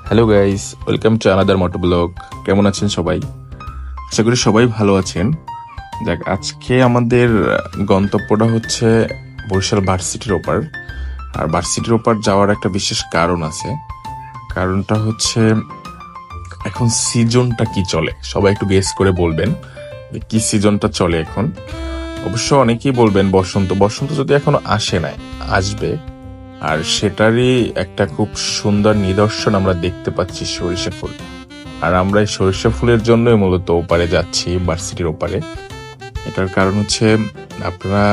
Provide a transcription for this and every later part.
Hello guys, welcome to another moto vlog. কেমন আছেন সবাই? আশা করি সবাই ভালো আছেন। দেখ, আজকে আমাদের গন্তব্যটা হচ্ছে বরিশাল ভার্সিটির ওপার। আর ভার্সিটির ওপার যাওয়ার একটা বিশেষ কারণ আছে। কারণটা হচ্ছে এখন সিজনটা কি চলে, সবাই একটু গেস করে বলবেন যে কি সিজনটা চলে এখন। অবশ্য অনেকেই বলবেন বসন্ত। বসন্ত যদি এখনো আসে নাই, আসবে। আর সেটারই একটা খুব সুন্দর নিদর্শন আমরা দেখতে পাচ্ছি সরিষা ফুল। আর আমরা এই সরিষা ফুলের জন্যই মূলত ওপারে যাচ্ছি, ভার্সিটির ওপারে। এটার কারণ হচ্ছে, আপনারা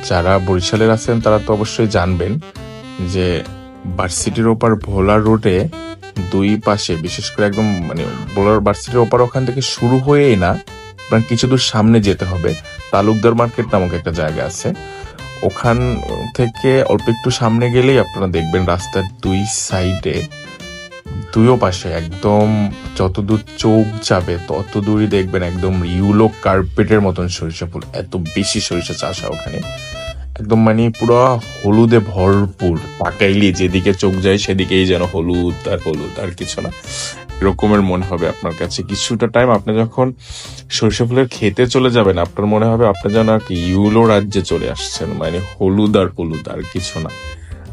যারা বরিশালের আছেন তারা তো অবশ্যই জানবেন যে ভার্সিটির ওপার ভোলা রোডে দুই পাশে, বিশেষ করে একদম ভোলার ভার্সিটির ওপার ওখান থেকে শুরু হয়েই না, আপনার কিছু দূর সামনে যেতে হবে। তালুকদার মার্কেট নামক একটা জায়গা আছে। ওখান থেকে অল্প একটু সামনে গেলেই আপনারা দেখবেন রাস্তার দুই সাইডে, দুইও পাশে একদম যতদূর চোখ যাবে তত দূরই দেখবেন একদম ইউলো কার্পেটের মতন সরিষা ফুল। এত বেশি সরিষা চাষ হয় ওখানে, একদম পুরো হলুদে ভরপুর। তাকাইলে যেদিকে চোখ যায় সেদিকেই যেন হলুদ আর হলুদ, আর কিছু না। এরকমের মনে হবে আপনার কাছে। কিছুটা টাইম আপনি যখন সরিষা ফুলের খেতে চলে যাবেন, আপনার মনে হবে আপনি যেন আর কি ইউলো রাজ্যে চলে আসছেন। হলুদ আর হলুদ, আর কিছু না।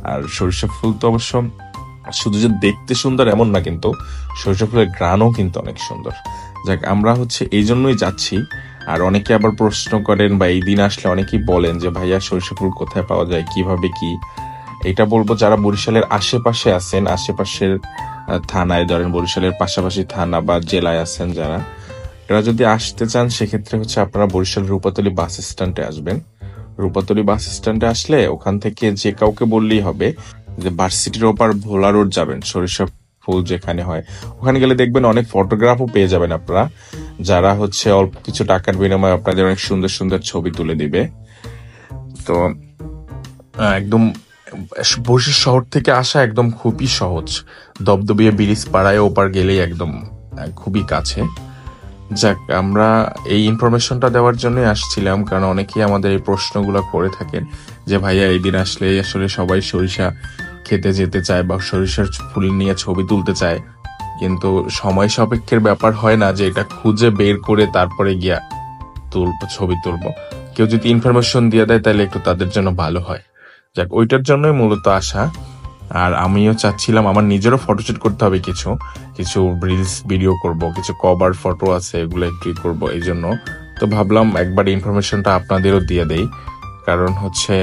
আর সরিষা ফুল তো অবশ্য শুধু যে দেখতে সুন্দর এমন না, কিন্তু সরিষা ফুলের ঘ্রাণও কিন্তু অনেক সুন্দর। যাক, আমরা হচ্ছে এই জন্যই যাচ্ছি। আর অনেকে আবার প্রশ্ন করেন বা এই দিন আসলে অনেকেই বলেন যে ভাইয়া সরিষা ফুল কোথায় পাওয়া যায়, কিভাবে কি। এটা বলবো যারা বরিশালের আশেপাশে আছেন, আশেপাশের থানায়, ধরেন বরিশালের পাশাপাশি থানা বা জেলায় আছেন যারা, এরা যদি আসতে চান সেক্ষেত্রে হচ্ছে আপনারা বরিশাল রূপাতলী বাস স্ট্যান্ডে আসবেন। রূপাতলী বাস স্ট্যান্ডে আসলে ওখান থেকে যে কাউকে বললেই হবে যে ভার্সিটির ওপার ভোলা রোড যাবেন, সরিষা ফুল যেখানে হয় ওখানে গেলে দেখবেন অনেক ফটোগ্রাফও পেয়ে যাবেন আপনারা, যারা হচ্ছে অল্প কিছু টাকার বিনিময়ে আপনাদের অনেক সুন্দর সুন্দর ছবি তুলে দিবে। তো একদম বরিশাল শহর থেকে আসা একদম খুবই সহজ। দবদবিয়া ব্রিজ পাড়ায় ওপার গেলেই একদম খুবই কাছে। যাক, আমরা এই ইনফরমেশনটা দেওয়ার জন্যই আসছিলাম, কারণ অনেকেই আমাদের এই প্রশ্নগুলো করে থাকেন যে ভাইয়া এই দিন আসলে আসলে সবাই সরিষা খেতে যেতে চায় বা সরিষার ফুল নিয়ে ছবি তুলতে চায়, কিন্তু সময় সাপেক্ষের ব্যাপার হয় না যে এটা খুঁজে বের করে তারপরে গিয়া ছবি তুলবো। কেউ যদি ইনফরমেশন দিয়ে দেয় তাহলে একটু তাদের জন্য ভালো হয়। যাক, ওইটার জন্যই মূলত আসা। আর আমিও চাচ্ছিলাম, আমার নিজেরও ফটোশুট করতে হবে, কিছু কিছু রিলস ভিডিও করব, কিছু কভার ফটো আছে এগুলো একটু করবো। এই জন্য তো ভাবলাম একবার ইনফরমেশনটা আপনাদেরও দিয়ে দেই। কারণ হচ্ছে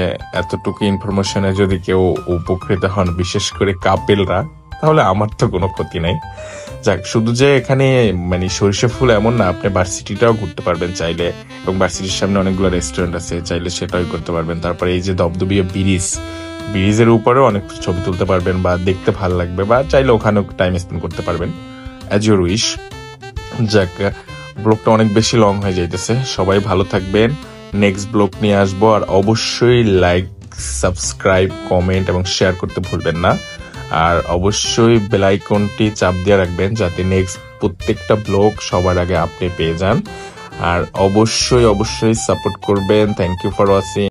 এতটুকু ইনফরমেশনে যদি কেউ উপকৃত হন, বিশেষ করে কাপেলরা, তাহলে আমার তো কোনো ক্ষতি নাই। যাক, শুধু যে এখানে সরিষা ফুল এমন না, আপনি ভার্সিটিটাও ঘুরতে পারবেন চাইলে, এবং ভার্সিটির সামনে অনেকগুলো রেস্টুরেন্ট আছে, চাইলে সেটাই করতে পারবেন। তারপরে এই যে দবদবিয়া ব্রিজের উপরেও অনেক ছবি তুলতে পারবেন বা দেখতে ভালো লাগবে, বা চাইলে ওখানেও টাইম স্পেন্ড করতে পারবেন, অ্যাজ ইউর উইশ। যাক, ব্লগটা অনেক বেশি লং হয়ে যাইতেছে। সবাই ভালো থাকবেন, নেক্সট ব্লগ নিয়ে আসবো। আর অবশ্যই লাইক, সাবস্ক্রাইব, কমেন্ট এবং শেয়ার করতে ভুলবেন না। আর অবশ্যই বেল আইকনটি চাপ দিয়ে রাখবেন যাতে নেক্সট প্রত্যেকটা ব্লগ সবার আগে আপনি পেয়ে যান। আর অবশ্যই অবশ্যই সাপোর্ট করবেন। Thank you for watching.